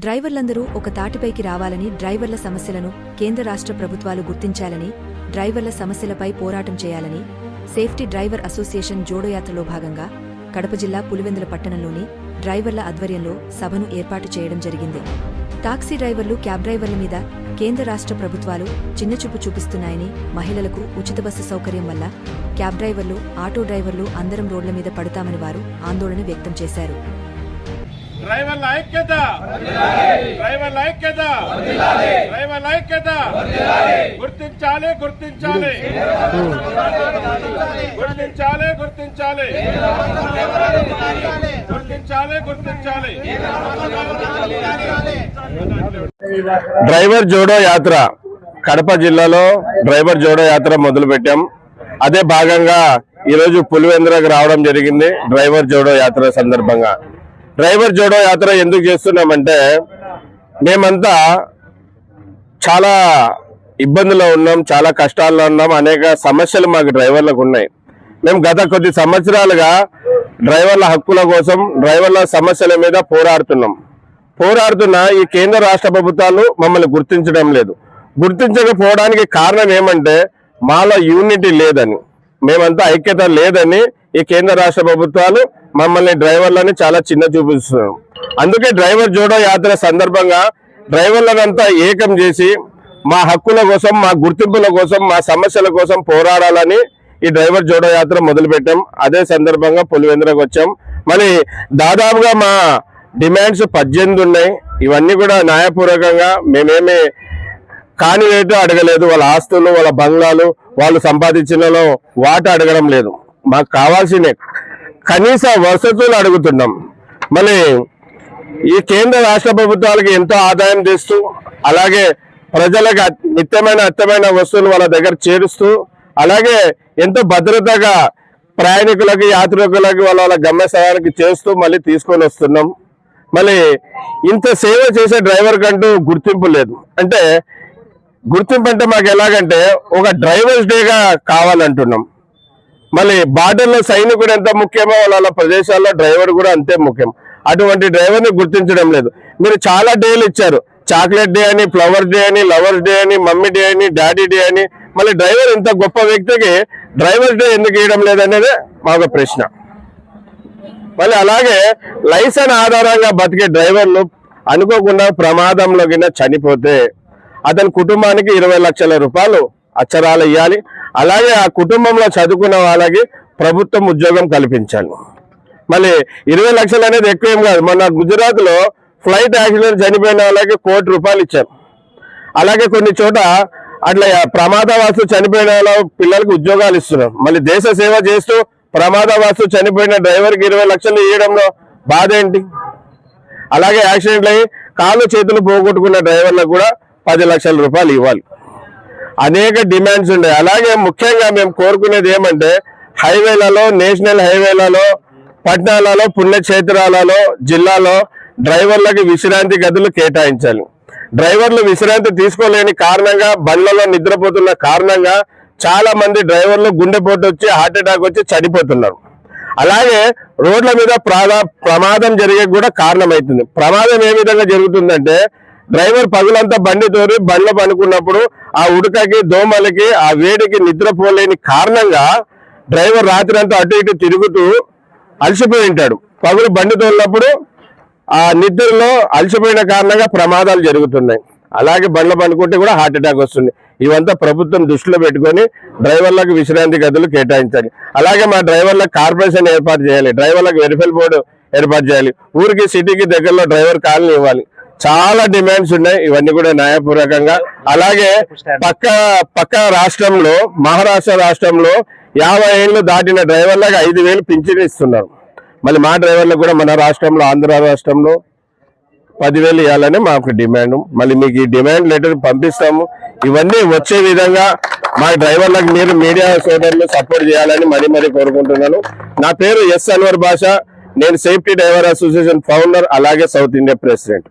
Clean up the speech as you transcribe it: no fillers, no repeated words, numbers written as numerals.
డ్రైవర్లందరూ ఒక తాటిపైకి రావాలని, డ్రైవర్ల సమస్యలను కేంద్ర రాష్ట్ర ప్రభుత్వాలు గుర్తించాలని, డ్రైవర్ల సమస్యలపై పోరాటం చేయాలని సేఫ్టీ డ్రైవర్ అసోసియేషన్ జోడోయాత్రలో భాగంగా కడప జిల్లా పులివెందుల పట్టణంలోని డ్రైవర్ల ఆధ్వర్యంలో సభను ఏర్పాటు చేయడం జరిగింది. టాక్సీ డ్రైవర్లు, క్యాబ్ డ్రైవర్ల మీద కేంద్ర రాష్ట్ర ప్రభుత్వాలు చిన్నచూపు చూపిస్తున్నాయని, మహిళలకు ఉచిత బస్సు సౌకర్యం వల్ల క్యాబ్ డ్రైవర్లు, ఆటో డ్రైవర్లు అందరం రోడ్ల మీద పడతామని వారు ఆందోళన వ్యక్తం చేశారు. డ్రైవర్ల ఐక్యత, డ్రైవర్ల ఐక్యత, డ్రైవర్ల ఐక్యత, గుర్తించాలి గుర్తించాలి గుర్తించాలి గుర్తించాలి గుర్తించాలి గుర్తించాలి. డ్రైవర్ జోడో యాత్ర కడప జిల్లాలో డ్రైవర్ జోడో యాత్ర మొదలు పెట్టాం. అదే భాగంగా ఈరోజు పులివెందులకు రావడం జరిగింది. డ్రైవర్ జోడో యాత్ర సందర్భంగా డ్రైవర్ జోడో యాత్ర ఎందుకు చేస్తున్నామంటే, మేమంతా చాలా ఇబ్బందుల్లో ఉన్నాం, చాలా కష్టాల్లో ఉన్నాం, అనేక సమస్యలు మాకు డ్రైవర్లకు ఉన్నాయి. మేము గత కొద్ది సంవత్సరాలుగా డ్రైవర్ల హక్కుల కోసం, డ్రైవర్ల సమస్యల మీద పోరాడుతున్న ఈ కేంద్ర రాష్ట్ర ప్రభుత్వాలు మమ్మల్ని గుర్తించడం లేదు. గుర్తించకపోవడానికి కారణం ఏమంటే, మాలో యూనిటీ లేదని, మేమంతా ఐక్యత లేదని ఈ కేంద్ర రాష్ట్ర ప్రభుత్వాలు మమ్మల్ని డ్రైవర్లని చాలా చిన్న చూపిస్తున్నారు. అందుకే డ్రైవర్ జోడో యాత్ర సందర్భంగా డ్రైవర్లనంతా ఏకం చేసి మా హక్కుల కోసం, మా గుర్తింపుల కోసం, మా సమస్యల కోసం పోరాడాలని ఈ డ్రైవర్ జోడో యాత్ర మొదలుపెట్టాం. అదే సందర్భంగా పులివెందులకు వచ్చాం. మరి దాదాపుగా మా డిమాండ్స్ 18 ఉన్నాయి. ఇవన్నీ కూడా న్యాయపూర్వకంగా, మేమేమి కాని రేటు అడగలేదు. వాళ్ళ ఆస్తులు, వాళ్ళ బంగ్లాలు, వాళ్ళు సంపాదించినలో వాట అడగడం లేదు. మాకు కావాల్సిన కనీస వసతులు అడుగుతున్నాం. మళ్ళీ ఈ కేంద్ర రాష్ట్ర ప్రభుత్వాలకి ఎంతో ఆదాయం తెస్తూ, అలాగే ప్రజలకు నిత్యమైన వస్తువులు వాళ్ళ దగ్గర చేరుస్తూ, అలాగే ఎంతో భద్రతగా ప్రయాణికులకి, యాత్రికులకి వాళ్ళ గమ్యస్థానానికి చేస్తూ మళ్ళీ తీసుకొని వస్తున్నాం. మళ్ళీ ఇంత సేవ చేసే డ్రైవర్ కంటూ గుర్తింపు లేదు. అంటే గుర్తింపు అంటే మాకు ఎలాగంటే, ఒక డ్రైవర్స్ డేగా కావాలంటున్నాం. మళ్ళీ బార్డర్లో సైనికుడు ఎంత ముఖ్యమో వాళ్ళ ప్రదేశాల్లో డ్రైవర్ కూడా అంతే ముఖ్యం. అటువంటి డ్రైవర్ని గుర్తించడం లేదు. మీరు చాలా డేలు ఇచ్చారు, చాక్లెట్ డే అని, ఫ్లవర్స్ డే అని, లవర్స్ డే అని, మమ్మీ డే అని, డాడీ డే అని. మళ్ళీ డ్రైవర్ ఇంత గొప్ప వ్యక్తికి డ్రైవర్స్ డే ఎందుకు ఇవ్వడం లేదనేదే మాకు ప్రశ్న. మళ్ళీ అలాగే లైసెన్స్ ఆధారంగా బతికే డ్రైవర్లు అనుకోకుండా ప్రమాదంలో కింద చనిపోతే అతని కుటుంబానికి 20 లక్షల రూపాయలు అచ్చరాలు ఇవ్వాలి. అలాగే ఆ కుటుంబంలో చదువుకున్న వాళ్ళకి ప్రభుత్వం ఉద్యోగం కల్పించాలి. మళ్ళీ 20 లక్షలు అనేది ఎక్కువేం కాదు. మొన్న గుజరాత్లో ఫ్లైట్ యాక్సిడెంట్ చనిపోయిన వాళ్ళకి 1 కోటి రూపాయలు ఇచ్చారు. అలాగే కొన్ని చోట అట్లా ప్రమాదవశాత్తు చనిపోయిన వాళ్ళ పిల్లలకు ఉద్యోగాలు ఇస్తున్నారు. మళ్ళీ దేశ సేవ చేస్తూ ప్రమాదవశాత్తు చనిపోయిన డ్రైవర్కి 20 లక్షలు ఇవ్వడంలో బాధ ఏంటి? అలాగే యాక్సిడెంట్లు అయ్యి కాళ్ళు చేతులు పోగొట్టుకున్న డ్రైవర్లకు కూడా 10 లక్షల రూపాయలు ఇవ్వాలి. అనేక డిమాండ్స్ ఉన్నాయి. అలాగే ముఖ్యంగా మేము కోరుకునేది ఏమంటే, హైవేలలో, నేషనల్ హైవేలలో, పట్టణాలలో, పుణ్యక్షేత్రాలలో, జిల్లాలో డ్రైవర్లకు విశ్రాంతి గదులు కేటాయించాలి. డ్రైవర్లు విశ్రాంతి తీసుకోలేని కారణంగా, బండ్లలో నిద్రపోతున్న కారణంగా చాలా మంది డ్రైవర్లు గుండెపోటు వచ్చి, హార్ట్ అటాక్ వచ్చి చనిపోతున్నారు. అలాగే రోడ్ల మీద ప్రమాదం జరిగే కూడా కారణమవుతుంది. ప్రమాదం ఏ విధంగా జరుగుతుందంటే, డ్రైవర్ పగులంతా బండి తోరి బండ్లో పనుకున్నప్పుడు ఆ ఉడకకి, దోమలకి, ఆ వేడికి నిద్రపోలేని కారణంగా డ్రైవర్ రాత్రి అంతా అటు ఇటు తిరుగుతూ అలసిపోయి ఉంటాడు. పగులు బండి తోలినప్పుడు ఆ నిద్రలో అలసిపోయిన కారణంగా ప్రమాదాలు జరుగుతున్నాయి. అలాగే బండ్ల పనుకుంటే కూడా హార్ట్ అటాక్ వస్తుంది. ఇవంతా ప్రభుత్వం దృష్టిలో పెట్టుకొని డ్రైవర్లకు విశ్రాంతి గదులు కేటాయించాలి. అలాగే మా డ్రైవర్లకు కార్పొరేషన్ ఏర్పాటు చేయాలి. డ్రైవర్లకు వెరిఫైల్ బోర్డు ఏర్పాటు చేయాలి. ఊరికి, సిటీకి దగ్గరలో డ్రైవర్ కాలనీ ఇవ్వాలి. చాలా డిమాండ్స్ ఉన్నాయి. ఇవన్నీ కూడా న్యాయపూర్వకంగా. అలాగే పక్క రాష్ట్రంలో, మహారాష్ట్ర రాష్ట్రంలో 50 ఏళ్ళు దాటిన డ్రైవర్లకు 5,000 పింఛన్ ఇస్తున్నారు. మళ్ళీ మా డ్రైవర్లకు కూడా మన రాష్ట్రంలో, ఆంధ్ర రాష్ట్రంలో 10,000 ఇవ్వాలని మాకు డిమాండ్. మళ్ళీ మీకు ఈ డిమాండ్ లెటర్ పంపిస్తాము. ఇవన్నీ వచ్చే విధంగా మా డ్రైవర్లకు మీరు మీడియా సోదరులు సపోర్ట్ చేయాలని మరీ కోరుకుంటున్నాను. నా పేరు ఎస్ అన్వర్ బాషా. నేను సేఫ్టీ డ్రైవర్ అసోసియేషన్ ఫౌండర్, అలాగే సౌత్ ఇండియా ప్రెసిడెంట్.